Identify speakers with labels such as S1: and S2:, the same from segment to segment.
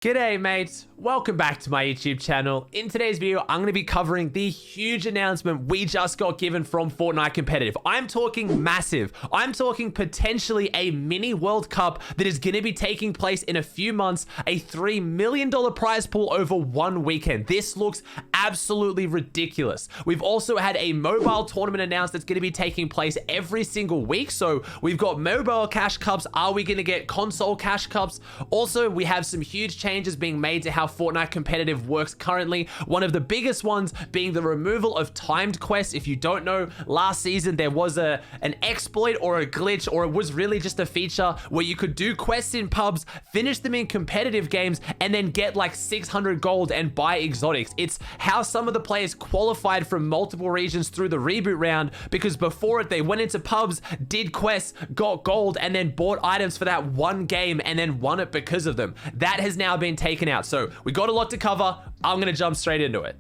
S1: G'day mates, welcome back to my YouTube channel. In today's video, I'm going to be covering the huge announcement we just got given from Fortnite Competitive. I'm talking massive. I'm talking potentially a mini World Cup that is going to be taking place in a few months, a $3 million prize pool over one weekend. This looks absolutely ridiculous. We've also had a mobile tournament announced that's going to be taking place every single week. So we've got mobile cash cups. Are we going to get console cash cups? Also, we have some huge changes being made to how Fortnite Competitive works currently. One of the biggest ones being the removal of timed quests. If you don't know, last season there was an exploit or a glitch, or it was really just a feature where you could do quests in pubs, finish them in competitive games, and then get like 600 gold and buy exotics. It's how some of the players qualified from multiple regions through the reboot round, because before it they went into pubs, did quests, got gold, and then bought items for that one game and then won it because of them. That has now been taken out. So we got a lot to cover. I'm going to jump straight into it.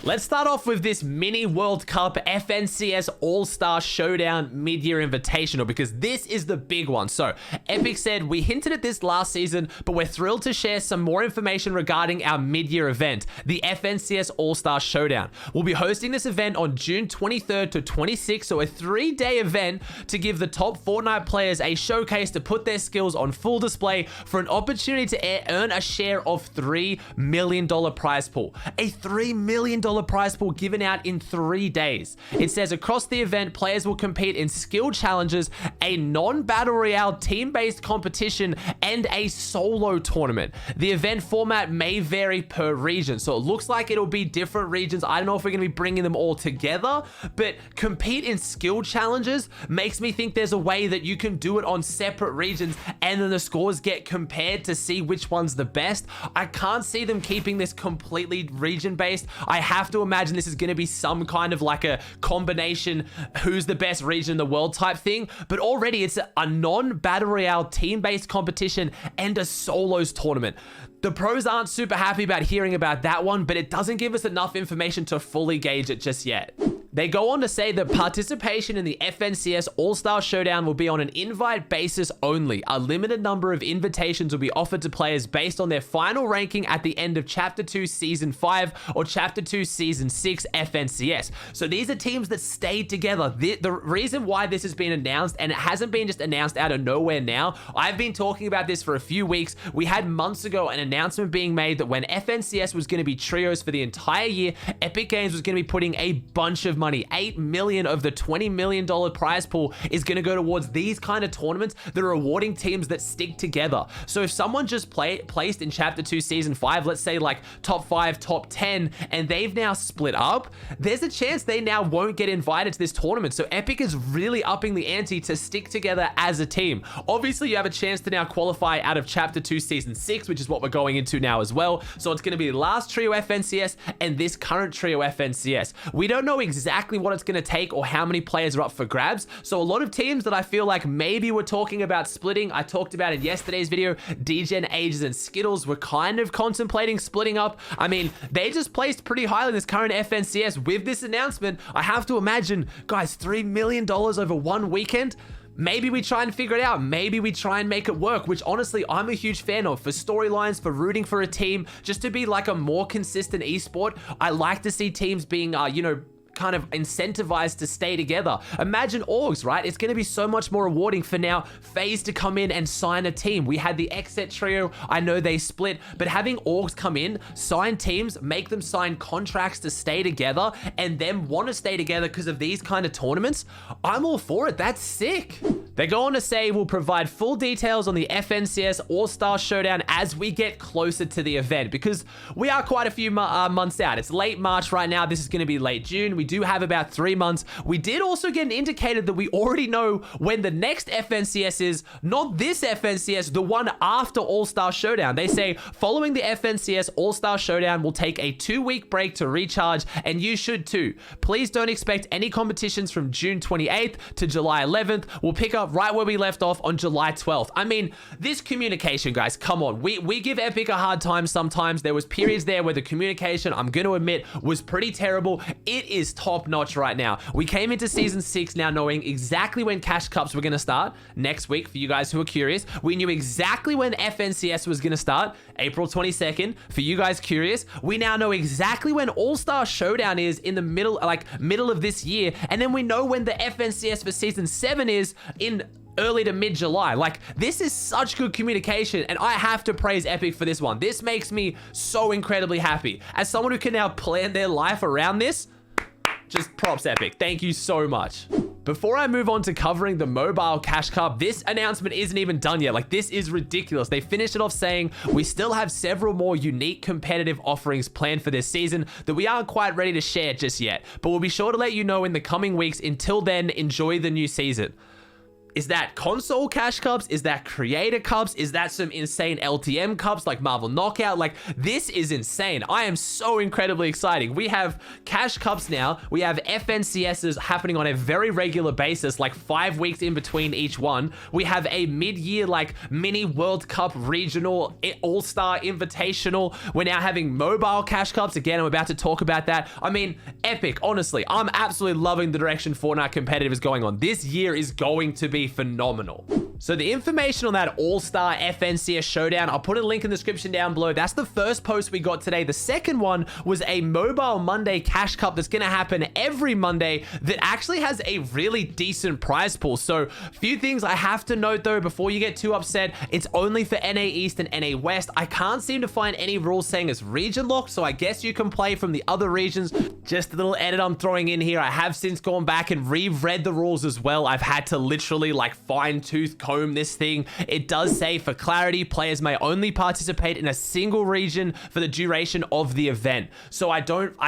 S1: Let's start off with this mini World Cup FNCS All-Star Showdown Mid-Year Invitational, because this is the big one. So Epic said, we hinted at this last season, but we're thrilled to share some more information regarding our mid-year event, the FNCS All-Star Showdown. We'll be hosting this event on June 23rd to 26th, so a 3-day event to give the top Fortnite players a showcase to put their skills on full display for an opportunity to earn a share of $3 million prize pool. A $3 million prize pool given out in 3 days. It says across the event, players will compete in skill challenges, a non-battle royale team-based competition, and a solo tournament. The event format may vary per region, so it looks like it'll be different regions. I don't know if we're going to be bringing them all together, but compete in skill challenges makes me think there's a way that you can do it on separate regions and then the scores get compared to see which one's the best. I can't see them keeping this completely region-based. I have to imagine this is going to be some kind of like a combination who's the best region in the world type thing, but already it's a non-battle royale team-based competition and a solos tournament. The pros aren't super happy about hearing about that one, but it doesn't give us enough information to fully gauge it just yet. They go on to say that participation in the FNCS All-Star Showdown will be on an invite basis only. A limited number of invitations will be offered to players based on their final ranking at the end of Chapter 2 Season 5 or Chapter 2 Season 6 FNCS. So these are teams that stayed together. The reason why this has been announced, and it hasn't been just announced out of nowhere now, I've been talking about this for a few weeks. We had months ago an announcement being made that when FNCS was going to be trios for the entire year, Epic Games was going to be putting a bunch of money. $8 million of the $20 million prize pool is going to go towards these kind of tournaments that are rewarding teams that stick together. So if someone just placed in Chapter 2 Season 5, let's say like top 5, top 10, and they've now split up, there's a chance they now won't get invited to this tournament. So Epic is really upping the ante to stick together as a team. Obviously, you have a chance to now qualify out of Chapter 2 Season 6, which is what we're going into now as well. So it's going to be the last trio FNCS and this current trio FNCS. We don't know exactly what it's going to take or how many players are up for grabs. So a lot of teams that I feel like maybe we're talking about splitting, I talked about in yesterday's video, DGen, Ages, and Skittles were kind of contemplating splitting up. I mean, they just placed pretty highly in this current FNCS. With this announcement, I have to imagine, guys, $3 million over one weekend. Maybe we try and figure it out. Maybe we try and make it work, which honestly, I'm a huge fan of. For storylines, for rooting for a team, just to be like a more consistent esport. I like to see teams being, kind of incentivized to stay together. Imagine orgs, right? It's going to be so much more rewarding for now FaZe to come in and sign a team. We had the XSET trio. I know they split, but having orgs come in, sign teams, make them sign contracts to stay together, and them want to stay together because of these kind of tournaments, I'm all for it. That's sick. They go on to say we'll provide full details on the FNCS All-Star Showdown as we get closer to the event, because we are quite a few months out. It's late March right now. This is going to be late June. We do have about 3 months. We did also get an indicator that we already know when the next FNCS is, not this FNCS, the one after All-Star Showdown. They say, following the FNCS All-Star Showdown, we'll take a 2-week break to recharge, and you should too. Please don't expect any competitions from June 28th to July 11th. We'll pick up up right where we left off on July 12th. I mean, this communication, guys, come on. We give Epic a hard time sometimes. There was periods there where the communication, I'm going to admit, was pretty terrible. It is top notch right now. We came into season 6 now knowing exactly when Cash Cups were going to start next week. For you guys who are curious, we knew exactly when FNCS was going to start, April 22nd. For you guys curious, we now know exactly when All-Star Showdown is in the middle of this year, and then we know when the FNCS for season 7 is in early to mid-July. Like, this is such good communication, and I have to praise Epic for this one. This makes me so incredibly happy. As someone who can now plan their life around this, just props, Epic. Thank you so much. Before I move on to covering the mobile Cash Cup, this announcement isn't even done yet. Like, this is ridiculous. They finished it off saying, we still have several more unique competitive offerings planned for this season that we aren't quite ready to share just yet, but we'll be sure to let you know in the coming weeks. Until then, enjoy the new season. Is that console Cash Cups? Is that creator cups? Is that some insane LTM cups like Marvel Knockout? Like, this is insane. I am so incredibly excited. We have Cash Cups now. We have FNCSs happening on a very regular basis, like 5 weeks in between each one. We have a mid-year, like, mini World Cup regional all-star invitational. We're now having mobile Cash Cups. Again, I'm about to talk about that. I mean, Epic, honestly, I'm absolutely loving the direction Fortnite competitive is going on. This year is going to be phenomenal. So the information on that All-Star FNCS Showdown, I'll put a link in the description down below. That's the first post we got today. The second one was a Mobile Monday Cash Cup that's going to happen every Monday that actually has a really decent prize pool. So a few things I have to note though before you get too upset. It's only for NA East and NA West. I can't seem to find any rules saying it's region locked, so I guess you can play from the other regions. Just a little edit I'm throwing in here. I have since gone back and reread the rules as well. I've had to literally like fine-tooth comb this thing. It does say, for clarity, players may only participate in a single region for the duration of the event. So I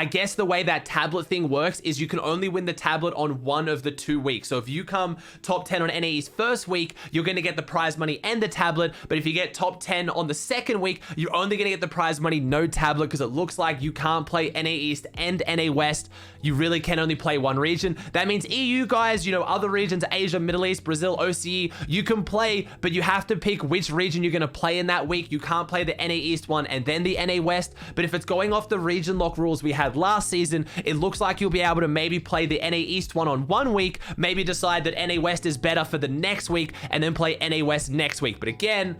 S1: guess the way that tablet thing works is you can only win the tablet on one of the 2 weeks. So if you come top 10 on NAE's first week, you're going to get the prize money and the tablet. But if you get top 10 on the second week, you're only going to get the prize money, no tablet, because it looks like you can't play NA East and NA West. You really can only play one region. That means EU guys, you know, other regions, Asia, Middle East, Brazil, OCE, you can play, but you have to pick which region you're going to play in that week. You can't play the NA East one and then the NA West. But if it's going off the region lock rules we had last season, it looks like you'll be able to maybe play the NA East one on 1 week, maybe decide that NA West is better for the next week, and then play NA West next week. But again,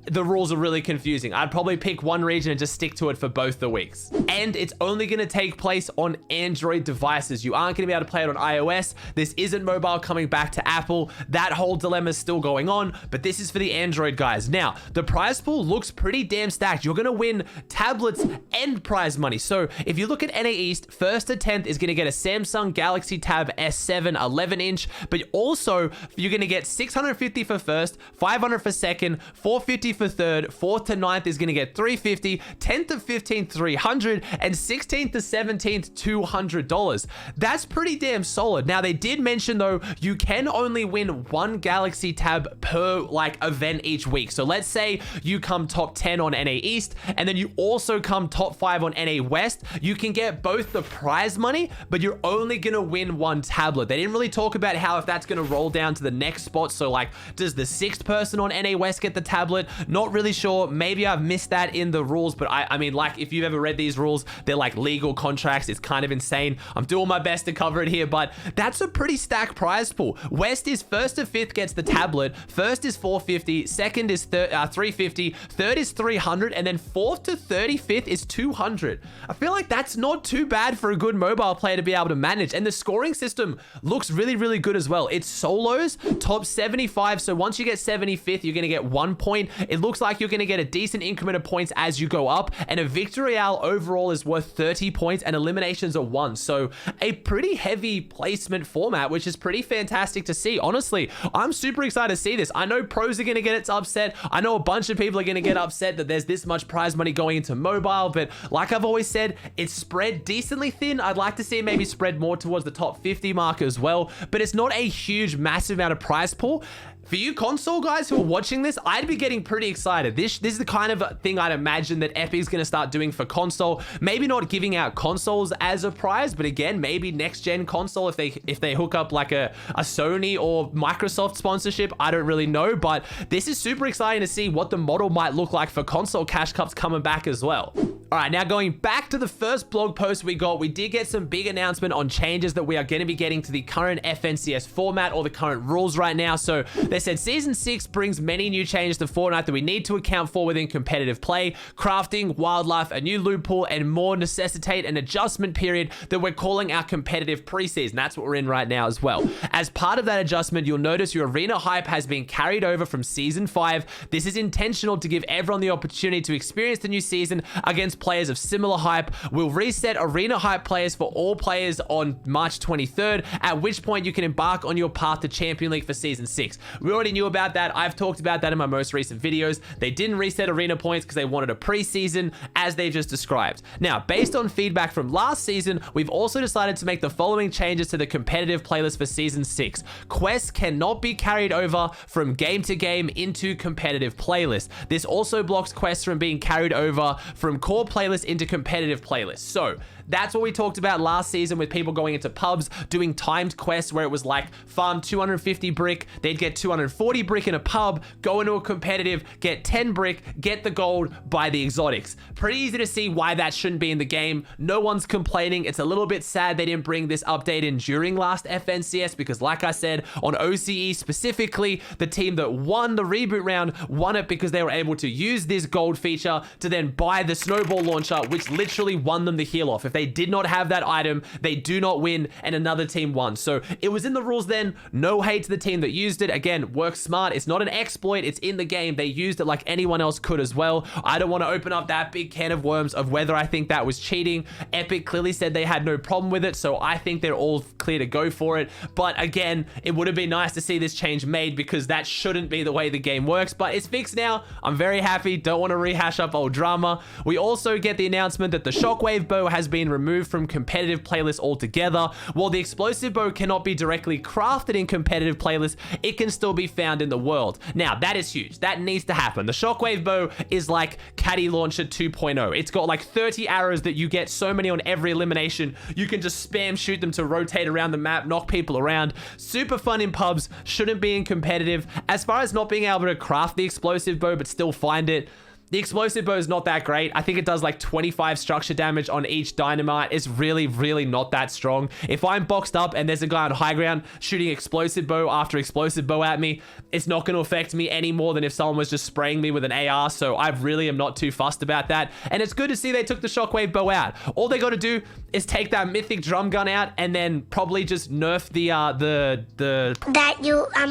S1: the rules are really confusing. I'd probably pick one region and just stick to it for both the weeks. And it's only going to take place on Android devices. You aren't going to be able to play it on iOS. This isn't mobile coming back to Apple. That whole dilemma is still going on, but this is for the Android guys. Now, the prize pool looks pretty damn stacked. You're going to win tablets and prize money. So if you look at NA East, 1st to 10th is going to get a Samsung Galaxy Tab S7 11-inch, but also you're going to get 650 for first, 500 for second, 450 for third, 4th to 9th is going to get 350, 10th to 15th 300, and 16th to 17th $200. That's pretty damn solid. Now they did mention though, you can only win one Galaxy Tab per like event each week. So let's say you come top 10 on NA East and then you also come top 5 on NA West, you can get both the prize money, but you're only going to win one tablet. They didn't really talk about how if that's going to roll down to the next spot. So like, does the 6th person on NA West get the tablet? Not really sure. Maybe I've missed that in the rules, but I mean, like, if you've ever read these rules, they're like legal contracts. It's kind of insane. I'm doing my best to cover it here, but that's a pretty stacked prize pool. West is 1st to 5th gets the tablet. 1st is 450. 2nd is 350. 3rd is 300. And then 4th to 35th is 200. I feel like that's not too bad for a good mobile player to be able to manage. And the scoring system looks really, really good as well. It's solos, top 75. So once you get 75th, you're going to get 1 point. It looks like you're going to get a decent increment of points as you go up, and a victory royale overall is worth 30 points and eliminations are 1. So a pretty heavy placement format, which is pretty fantastic to see. Honestly, I'm super excited to see this. I know pros are going to get upset. I know a bunch of people are going to get upset that there's this much prize money going into mobile, but like I've always said, it's spread decently thin. I'd like to see it maybe spread more towards the top 50 mark as well, but it's not a huge, massive amount of prize pool. For you console guys who are watching this, I'd be getting pretty excited. This is the kind of thing I'd imagine that Epic's going to start doing for console. Maybe not giving out consoles as a prize, but again, maybe next gen console if they hook up like a Sony or Microsoft sponsorship. I don't really know, but this is super exciting to see what the model might look like for console cash cups coming back as well. All right, now going back to the first blog post we did get some big announcement on changes that we are going to be getting to the current FNCS format or the current rules right now. So they said Season 6 brings many new changes to Fortnite that we need to account for within competitive play, crafting, wildlife, a new loot pool, and more necessitate an adjustment period that we're calling our competitive preseason. That's what we're in right now as well. As part of that adjustment, you'll notice your arena hype has been carried over from Season 5. This is intentional to give everyone the opportunity to experience the new season against players of similar hype. We'll reset arena hype players for all players on March 23rd, at which point you can embark on your path to Champion League for Season 6. We already knew about that. I've talked about that in my most recent videos. They didn't reset arena points because they wanted a preseason, as they just described. Now, based on feedback from last season, we've also decided to make the following changes to the competitive playlist for Season 6. Quests cannot be carried over from game to game into competitive playlists. This also blocks quests from being carried over from core playlists into competitive playlists. So that's what we talked about last season with people going into pubs, doing timed quests where it was like farm 250 brick, they'd get 240 brick in a pub, go into a competitive, get 10 brick, get the gold, buy the exotics. Pretty easy to see why that shouldn't be in the game. No one's complaining. It's a little bit sad they didn't bring this update in during last FNCS because like I said, on OCE specifically, the team that won the reboot round won it because they were able to use this gold feature to then buy the snowball launcher, which literally won them the heal off. If they did not have that item, they do not win, and another team won. So it was in the rules then. No hate to the team that used it. Again, work smart. It's not an exploit. It's in the game. They used it like anyone else could as well. I don't want to open up that big can of worms of whether I think that was cheating. Epic clearly said they had no problem with it, so I think they're all clear to go for it. But again, it would have been nice to see this change made because that shouldn't be the way the game works, but it's fixed now. I'm very happy. Don't want to rehash up old drama. We also get the announcement that the shockwave bow has been removed from competitive playlists altogether. While the explosive bow cannot be directly crafted in competitive playlists, it can still be found in the world. Now, that is huge. That needs to happen. The shockwave bow is like Caddy Launcher 2.0. It's got like 30 arrows that you get so many on every elimination. You can just spam shoot them to rotate around the map, knock people around. Super fun in pubs. Shouldn't be in competitive. As far as not being able to craft the explosive bow but still find it, the explosive bow is not that great. I think it does like 25 structure damage on each dynamite. It's really, really not that strong. If I'm boxed up and there's a guy on high ground shooting explosive bow after explosive bow at me, it's not going to affect me any more than if someone was just spraying me with an AR. So I really am not too fussed about that. And it's good to see they took the shockwave bow out. All they got to do is take that mythic drum gun out and then probably just nerf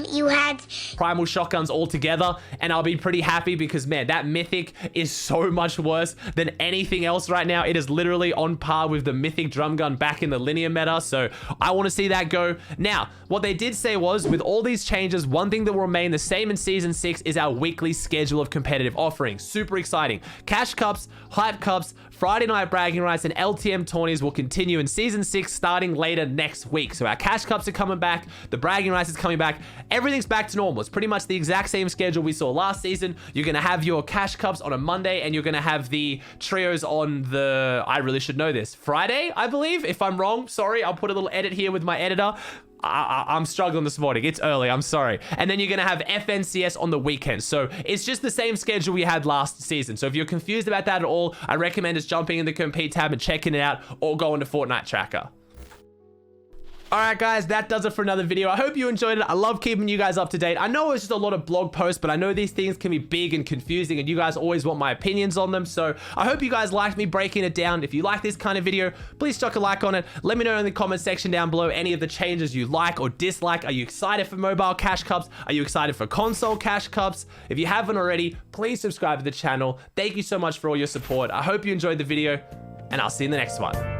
S1: you had primal shotguns altogether, and I'll be pretty happy because man, that mythic is so much worse than anything else right now. It is literally on par with the mythic drum gun back in the linear meta, so I want to see that go. Now, what they did say was with all these changes, one thing that will remain the same in Season 6 is our weekly schedule of competitive offerings. Super exciting. Cash cups, hype cups, Friday night bragging rights, and LTM tourneys will continue in Season 6 starting later next week. So our cash cups are coming back, the bragging rights is coming back, everything's back to normal. It's pretty much the exact same schedule we saw last season. You're going to have your cash cups on a Monday, and you're going to have the trios on the, I really should know this, Friday, I believe. If I'm wrong, sorry, I'll put a little edit here with my editor. I'm struggling this morning. It's early. I'm sorry. And then you're going to have FNCS on the weekend. So it's just the same schedule we had last season. So if you're confused about that at all, I recommend just jumping in the compete tab and checking it out, or going to Fortnite Tracker. Alright guys, that does it for another video. I hope you enjoyed it. I love keeping you guys up to date. I know it's just a lot of blog posts, but I know these things can be big and confusing, and you guys always want my opinions on them. So I hope you guys liked me breaking it down. If you like this kind of video, please chuck a like on it. Let me know in the comment section down below any of the changes you like or dislike. Are you excited for mobile cash cups? Are you excited for console cash cups? If you haven't already, please subscribe to the channel. Thank you so much for all your support. I hope you enjoyed the video, and I'll see you in the next one.